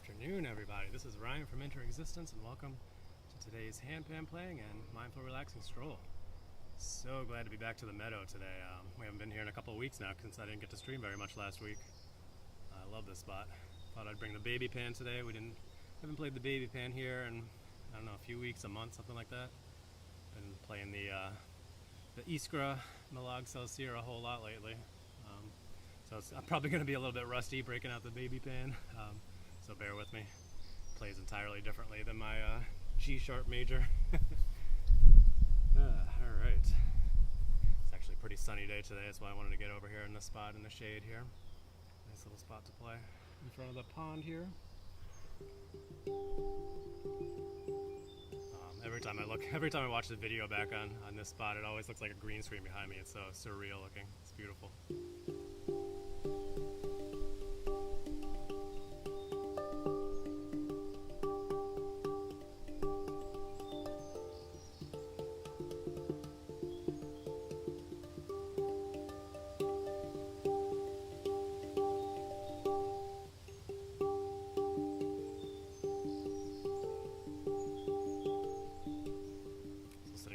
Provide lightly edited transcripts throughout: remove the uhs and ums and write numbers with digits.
afternoon, everybody. This is Ryan from Interexistence, and welcome to today's handpan playing and mindful relaxing stroll. So glad to be back to the meadow today. We haven't been here in a couple of weeks now since I didn't get to stream very much last week. I love this spot. Thought I'd bring the baby pan today. Haven't played the baby pan here in, I don't know, a few weeks, a month, something like that. Been playing the Iskra Malag Celsius a whole lot lately. So I'm probably going to be a little bit rusty breaking out the baby pan, so bear with me. Plays entirely differently than my G sharp major. Alright. It's actually a pretty sunny day today, that's why I wanted to get over here in this spot in the shade here. Nice little spot to play in front of the pond here. Every time I watch the video back on this spot, it always looks like a green screen behind me. It's so surreal looking. It's beautiful.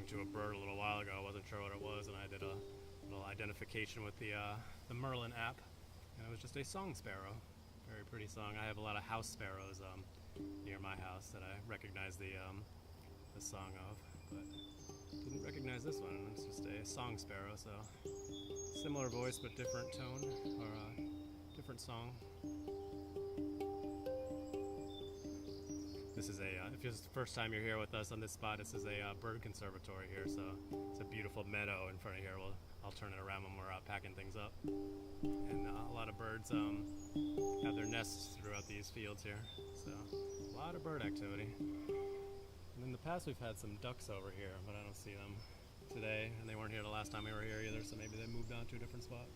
To a bird a little while ago. I wasn't sure what it was, and I did a little identification with the Merlin app, and it was just a song sparrow. Very pretty song. I have a lot of house sparrows near my house that I recognize the song of, but didn't recognize this one. It's just a song sparrow, so similar voice but different tone, or different song. This is if it's the first time you're here with us on this spot, this is a bird conservatory here, so it's a beautiful meadow in front of here. I'll turn it around when we're out packing things up. And a lot of birds have their nests throughout these fields here, so a lot of bird activity. And in the past we've had some ducks over here, but I don't see them today, and they weren't here the last time we were here either, so maybe they moved on to a different spot.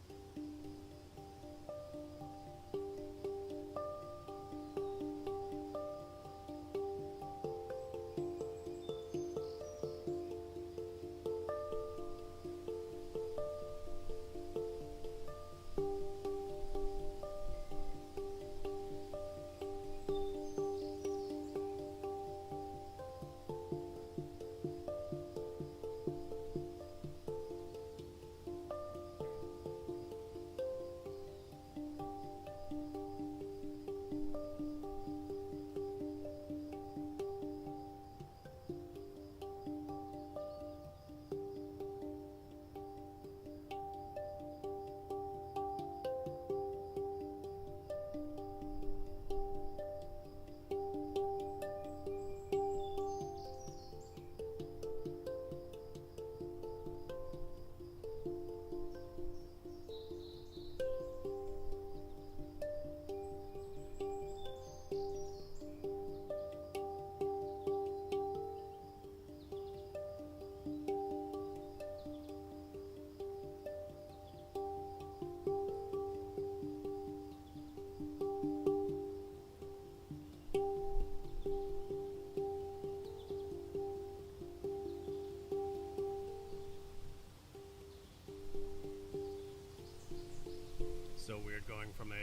So weird going from a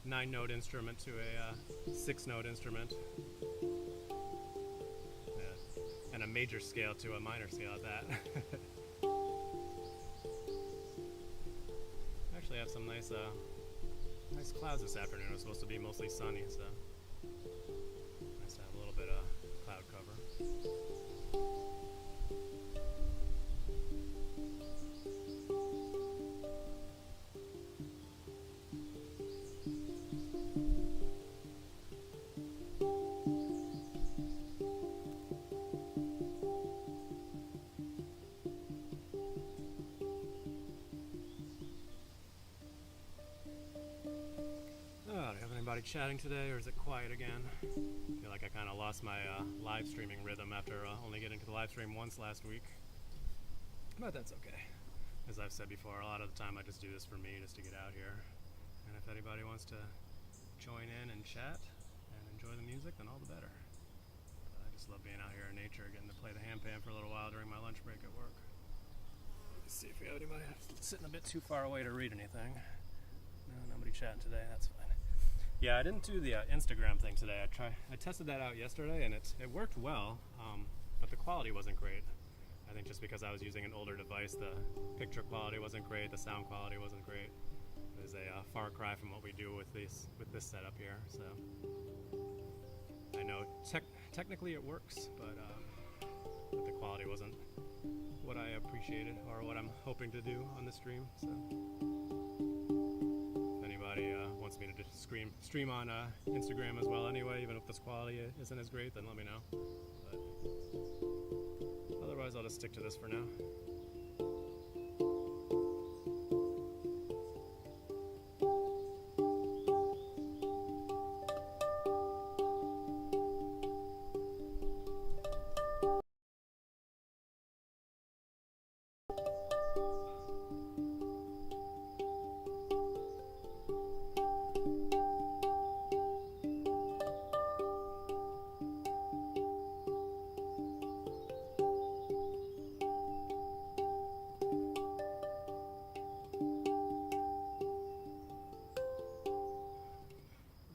nine note instrument to a 6-note instrument, and a major scale to a minor scale at that. Actually have some nice clouds this afternoon. It was supposed to be mostly sunny, so nice to have a little bit of cloud cover. Anybody chatting today, or is it quiet again? I feel like I kind of lost my live streaming rhythm after only getting to the live stream once last week, but that's okay. As I've said before, a lot of the time I just do this for me, just to get out here, and if anybody wants to join in and chat and enjoy the music, then all the better. I just love being out here in nature, getting to play the handpan for a little while during my lunch break at work. Let's see if we have anybody sitting a bit too far away to read anything. No, nobody chatting today, that's fine. Yeah, I didn't do the Instagram thing today. I tested that out yesterday, and it worked well, but the quality wasn't great. I think just because I was using an older device, the picture quality wasn't great, the sound quality wasn't great. It was a far cry from what we do with this setup here. So I know technically it works, but the quality wasn't what I appreciated or what I'm hoping to do on the stream. So if anybody wants me to just stream on Instagram as well anyway, even if this quality isn't as great, then let me know. But otherwise I'll just stick to this for now.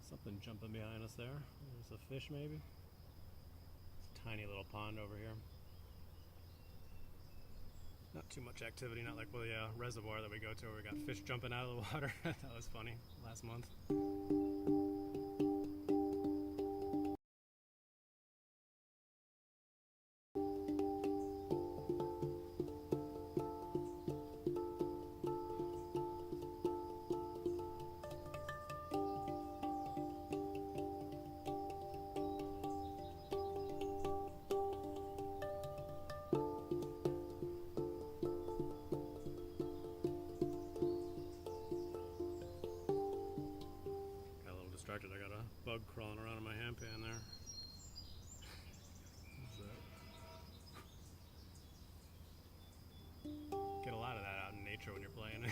Something jumping behind us there. There's a fish maybe. It's a tiny little pond over here. Not too much activity, not like the reservoir that we go to where we got fish jumping out of the water. That was funny last month. I got a bug crawling around in my handpan there. Get a lot of that out in nature when you're playing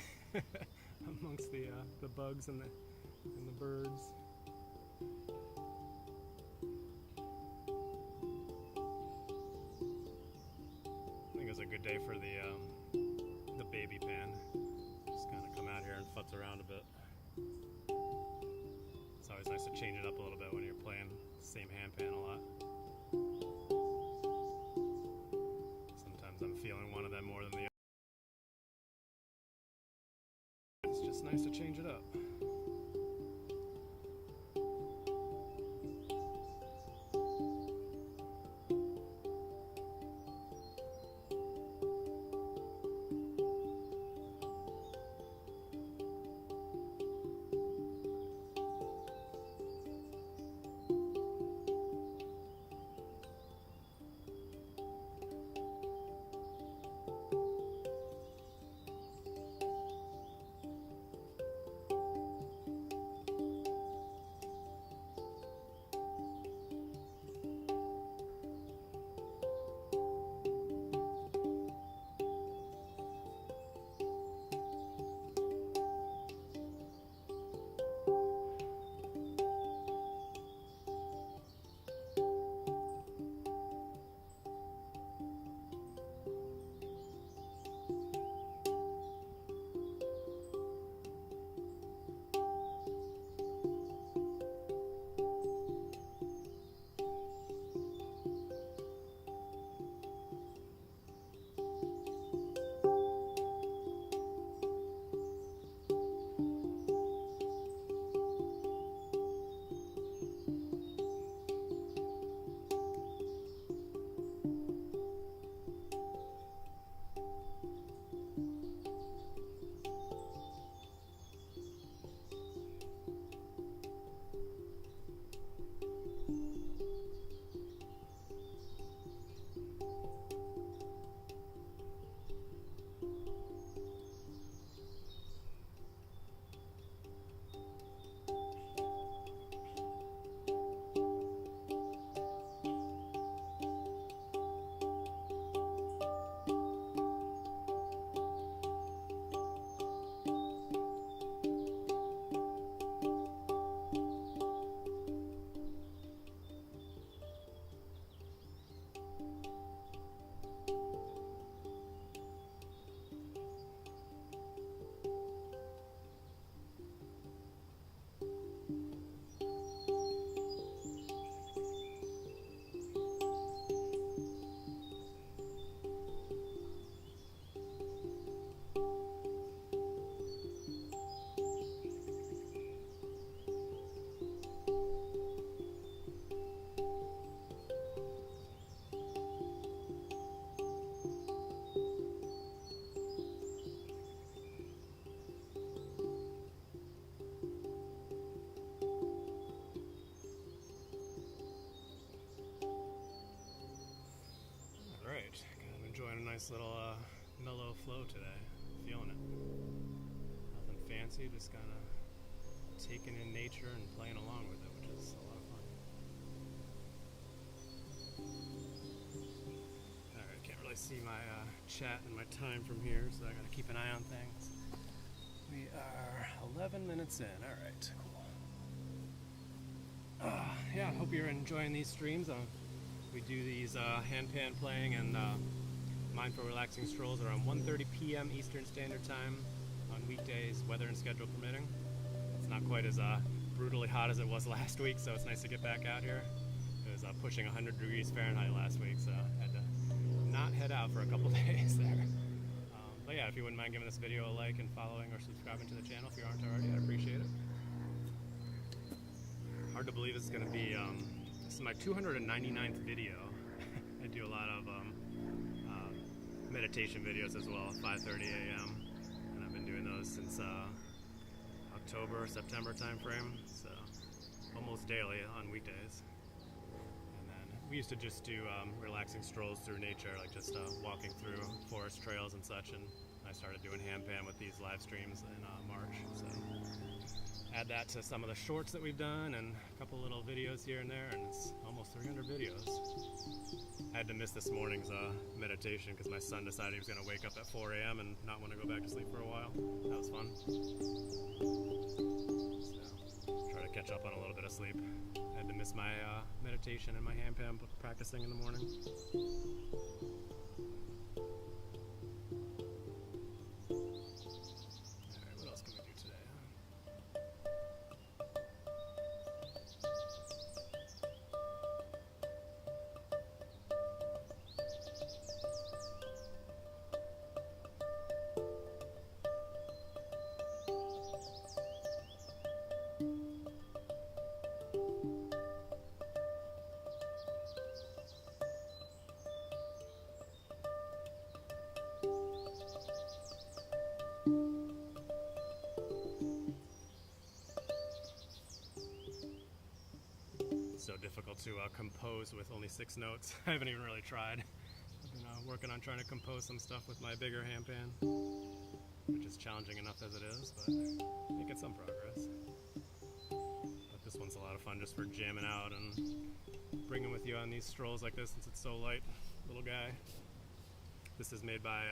amongst the bugs and the birds. I think it's a good day for the baby pan. Just kind of come out here and futz around a bit. It's always nice to change it up a little bit when you're playing the same handpan a lot. Sometimes I'm feeling one of them more than the other. It's just nice to change it up. nice little mellow flow today. Feeling it. Nothing fancy, just kind of taking in nature and playing along with it, which is a lot of fun. Alright, can't really see my chat and my time from here, so I gotta keep an eye on things. We are 11 minutes in. Alright, cool. Yeah, I hope you're enjoying these streams. We do these handpan playing and mindful relaxing strolls around 1:30 p.m. Eastern Standard Time on weekdays, weather and schedule permitting. It's not quite as brutally hot as it was last week, so it's nice to get back out here. It was pushing 100 degrees Fahrenheit last week, so I had to not head out for a couple days there. But yeah, if you wouldn't mind giving this video a like and following or subscribing to the channel if you aren't already, I'd appreciate it. Hard to believe it's going to be, this is my 299th video. I do a lot of meditation videos as well, 5:30 a.m. And I've been doing those since October, September time frame, so almost daily on weekdays. And then we used to just do relaxing strolls through nature, like just walking through forest trails and such, and I started doing handpan with these live streams in March. So add that to some of the shorts that we've done and a couple little videos here and there, and it's almost 300 videos. I had to miss this morning's meditation because my son decided he was going to wake up at 4 a.m. and not want to go back to sleep for a while. That was fun. So, try to catch up on a little bit of sleep. I had to miss my meditation and my handpan practicing in the morning. Alright, what else can we do today? So difficult to compose with only 6 notes. I haven't even really tried. I've been working on trying to compose some stuff with my bigger handpan, which is challenging enough as it is, but making some progress. But this one's a lot of fun just for jamming out and bringing with you on these strolls like this since it's so light. Little guy. This is made by,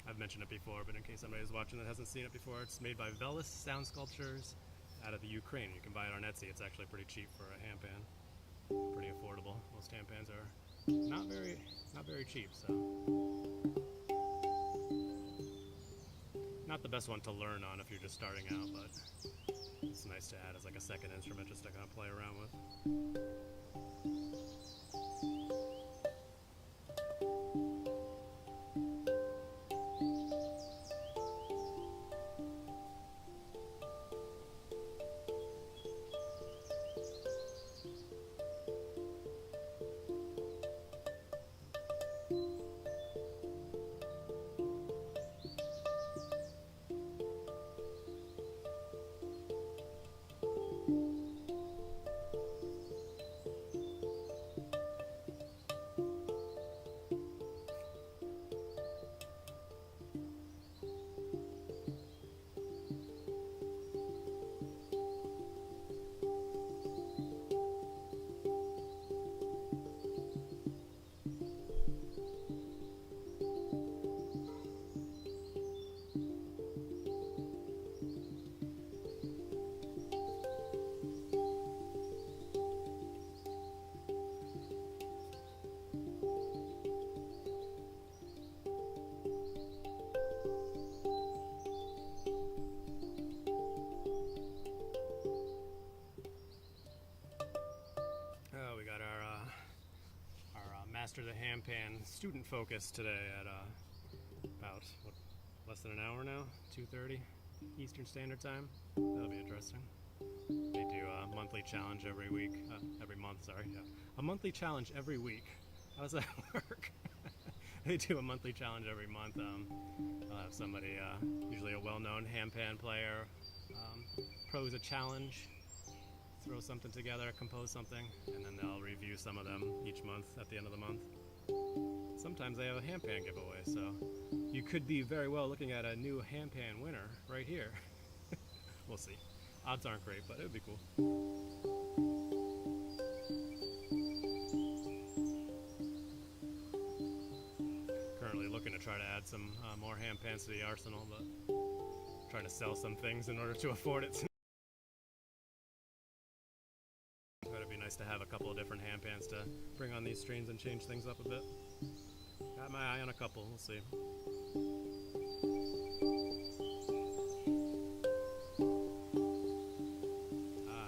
I've mentioned it before, but in case somebody's watching that hasn't seen it before, it's made by Velis Sound Sculptures out of the Ukraine. You can buy it on Etsy. It's actually pretty cheap for a handpan. Pretty affordable. Most handpans are not very cheap, so not the best one to learn on if you're just starting out, but it's nice to add as like a second instrument just to kind of play around with. Master the Handpan student focus today at about less than an hour now, 2:30 Eastern Standard Time. That'll be interesting. They do a monthly challenge every week, every month, sorry. Yeah. A monthly challenge every week. How does that work? They do a monthly challenge every month. I'll have somebody, usually a well-known handpan player, pose a challenge, throw something together, compose something, and then they'll review some of them each month at the end of the month. sometimes they have a handpan giveaway, so you could be very well looking at a new handpan winner right here. We'll see. Odds aren't great, but it would be cool. Currently looking to try to add some more handpans to the arsenal, but trying to sell some things in order to afford it. But it'd be nice to have a couple of different handpans to bring on these streams and change things up a bit. Got my eye on a couple, we'll see.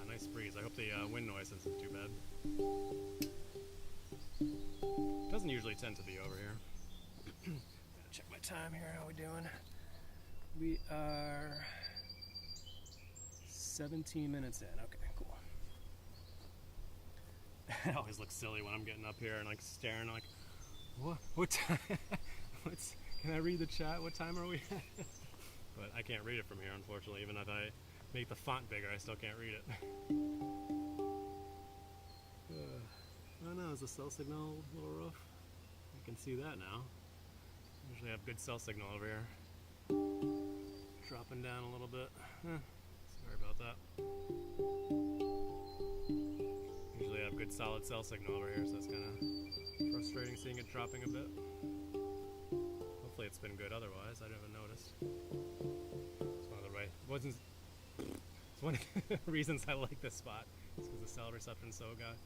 Nice breeze. I hope the wind noise isn't too bad. Doesn't usually tend to be over here. Gotta check my time here. How we doing? We are 17 minutes in. Okay, cool. It always looks silly when I'm getting up here and like staring like, what time? Can I read the chat? What time are we at? But I can't read it from here, unfortunately. Even if I make the font bigger, I still can't read it. Oh no, is the cell signal a little rough? I can see that now. Usually have good cell signal over here. Dropping down a little bit. Sorry about that. Usually have good solid cell signal over here, so it's kind of frustrating seeing it dropping a bit. Hopefully it's been good otherwise. I never noticed. It's one of the right. It's one of the reasons I like this spot. It's because the cell reception's so good.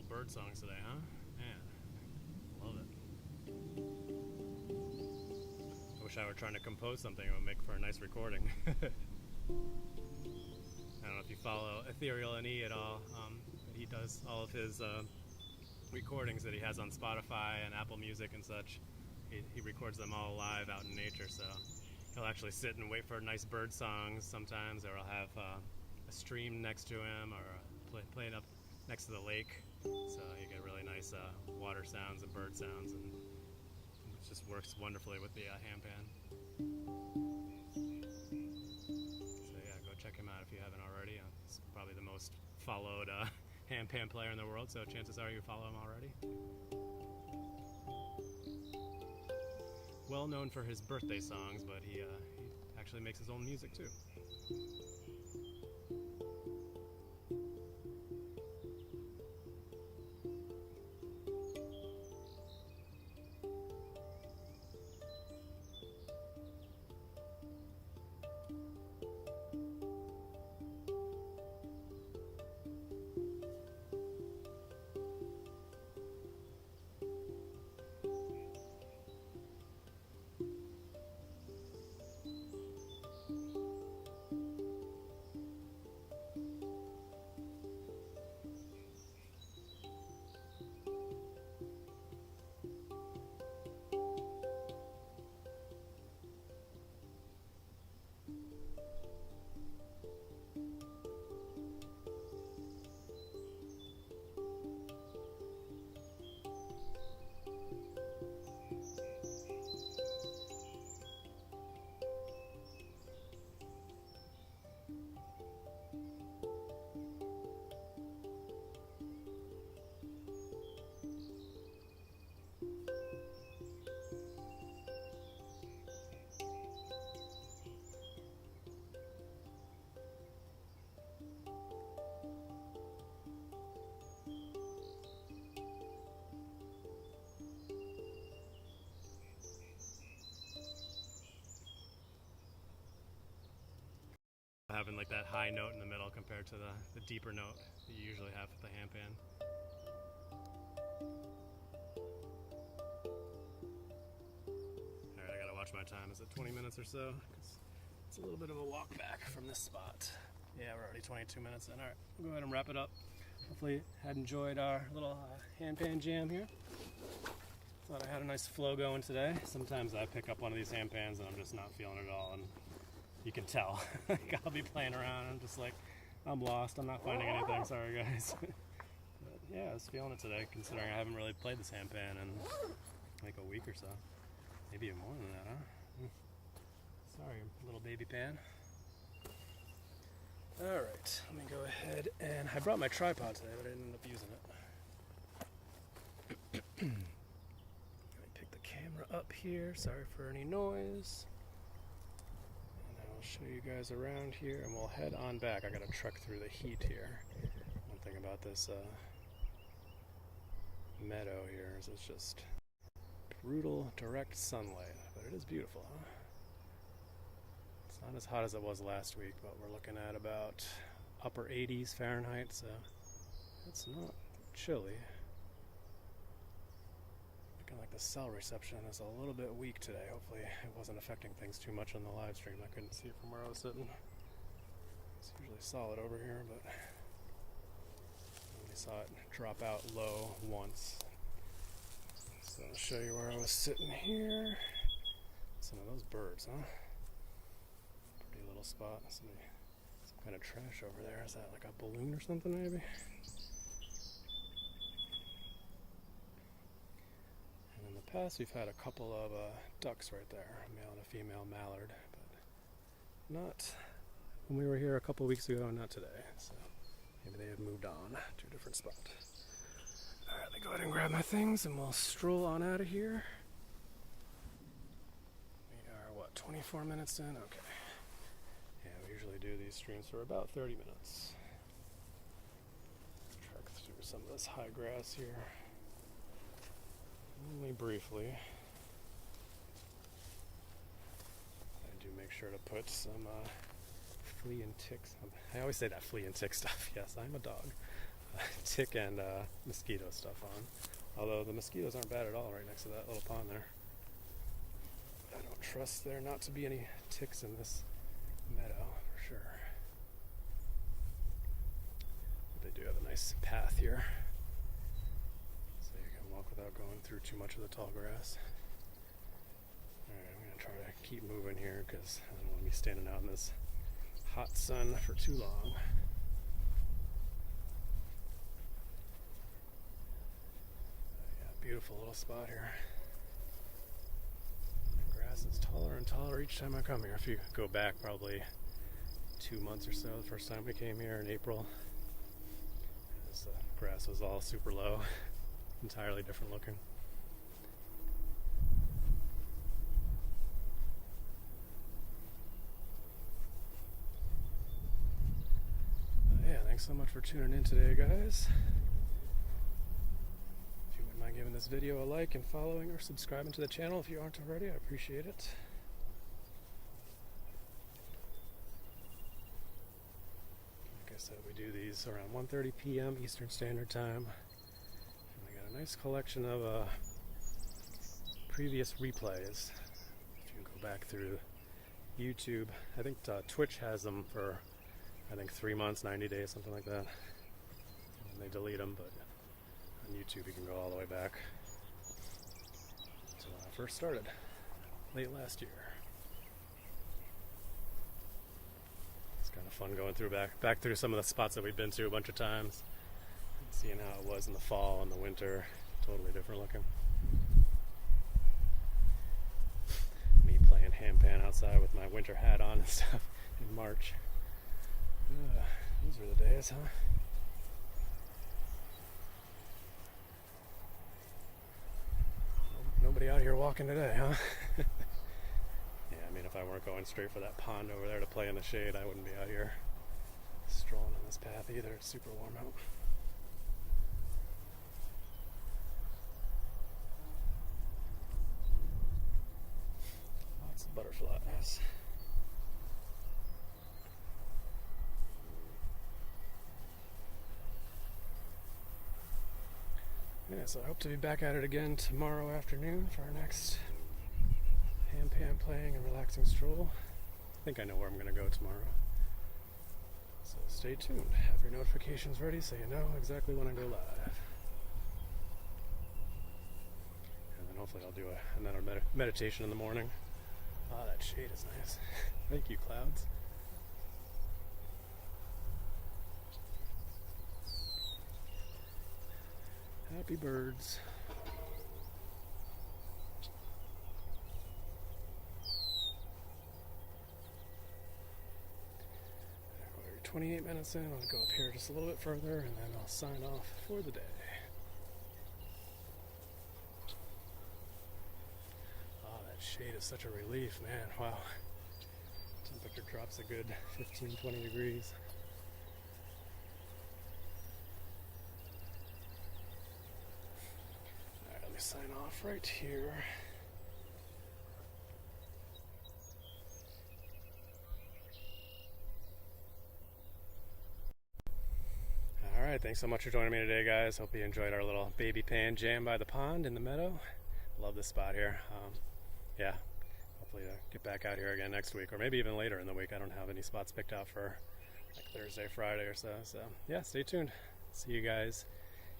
Bird songs today, huh? Man, love it. I wish I were trying to compose something that would make for a nice recording. I don't know if you follow Ethereal NE at all. He does all of his recordings that he has on Spotify and Apple Music and such. He records them all live out in nature, so he'll actually sit and wait for nice bird songs sometimes, or I'll have a stream next to him, or playing up next to the lake. So you get really nice water sounds and bird sounds, and it just works wonderfully with the handpan. So yeah, go check him out if you haven't already. He's probably the most followed handpan player in the world, so chances are you follow him already. Well known for his birthday songs, but he actually makes his own music too. like that high note in the middle compared to the deeper note that you usually have with the handpan. Alright, I gotta watch my time. Is it 20 minutes or so? It's a little bit of a walk back from this spot. Yeah, we're already 22 minutes in. Alright, we'll go ahead and wrap it up. Hopefully you had enjoyed our little handpan jam here. Thought I had a nice flow going today. Sometimes I pick up one of these handpans and I'm just not feeling it at all, and you can tell. Like, I'll be playing around and I'm just like, I'm lost, I'm not finding anything, sorry guys. But yeah, I was feeling it today, considering I haven't really played this handpan in like a week or so. Maybe even more than that, huh? Sorry, little baby pan. Alright, let me go ahead and I brought my tripod today, but I didn't end up using it. Let me pick the camera up here, sorry for any noise. And I'll show you guys around here and we'll head on back. I gotta truck through the heat here. One thing about this meadow here is it's just brutal, direct sunlight, but it is beautiful, huh? It's not as hot as it was last week, but we're looking at about upper 80s Fahrenheit, so it's not chilly. Looking like the cell reception is a little bit weak today. Hopefully it wasn't affecting things too much on the live stream. I couldn't see it from where I was sitting. It's usually solid over here, but I only saw it drop out low once. So I'll show you where I was sitting here. Some of those birds, huh? Pretty little spot. Some kind of trash over there. Is that like a balloon or something maybe? And in the past we've had a couple of ducks right there, a male and a female mallard, but not when we were here a couple weeks ago, not today. So maybe they have moved on to a different spot. Alright, let me go ahead and grab my things and we'll stroll on out of here. We are, what, 24 minutes in? Okay. Yeah, we usually do these streams for about 30 minutes. Let's trek through some of this high grass here. Only briefly. I do make sure to put some flea and tick. I always say that flea and tick stuff. Yes, I'm a dog. Tick and mosquito stuff on. Although the mosquitoes aren't bad at all right next to that little pond there. I don't trust there not to be any ticks in this meadow for sure. But they do have a nice path here, so you can walk without going through too much of the tall grass. Alright, I'm going to try to keep moving here because I don't want to be standing out in this hot sun for too long. Beautiful little spot here. The grass is taller and taller each time I come here. If you go back probably 2 months or so, the first time we came here in April, the grass was all super low, entirely different looking. But yeah, thanks so much for tuning in today, guys. Giving this video a like and following or subscribing to the channel if you aren't already. I appreciate it. Like I said, we do these around 1:30 p.m. Eastern Standard Time. And I got a nice collection of previous replays. If you go back through YouTube, I think Twitch has them for 3 months, 90 days, something like that. And they delete them, but on YouTube you can go all the way back to when I first started, late last year. It's kind of fun going through back through some of the spots that we've been to a bunch of times and seeing how it was in the fall and the winter. Totally different looking. Me playing handpan outside with my winter hat on and stuff in March. Those were the days, huh? Nobody out here walking today, huh? Yeah, I mean, if I weren't going straight for that pond over there to play in the shade, I wouldn't be out here strolling on this path either. It's super warm out. Lots of butterflies. Yeah, so I hope to be back at it again tomorrow afternoon for our next handpan playing and relaxing stroll. I think I know where I'm going to go tomorrow. So stay tuned. Have your notifications ready so you know exactly when I go live. And then hopefully I'll do another meditation in the morning. Ah, that shade is nice. Thank you, clouds. Happy birds. 28 minutes in, I'll go up here just a little bit further and then I'll sign off for the day. Oh, that shade is such a relief, man. Wow. Temperature drops a good 15-20 degrees. Alright, let me sign off right here. Alright, thanks so much for joining me today, guys. Hope you enjoyed our little baby pan jam by the pond in the meadow. Love this spot here. Yeah, hopefully get back out here again next week, or maybe even later in the week. I don't have any spots picked out for like Thursday, Friday or so. So yeah, stay tuned. See you guys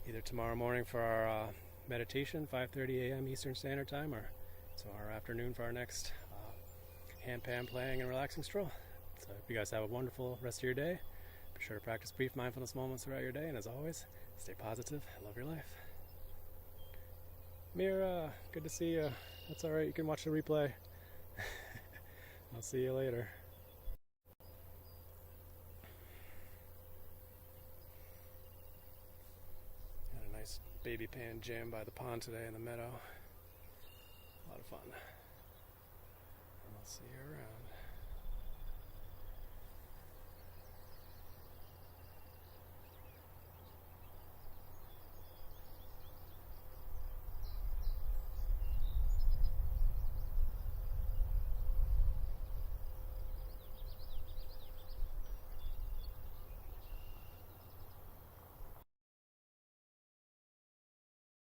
either tomorrow morning for our meditation, 5:30 a.m. Eastern Standard Time, or tomorrow afternoon for our next handpan playing and relaxing stroll. So hope you guys have a wonderful rest of your day. Be sure to practice brief mindfulness moments throughout your day, and as always, stay positive and love your life. Mira, good to see you. That's alright, you can watch the replay. I'll see you later. Had a nice baby pan jam by the pond today in the meadow. A lot of fun. I'll see you around.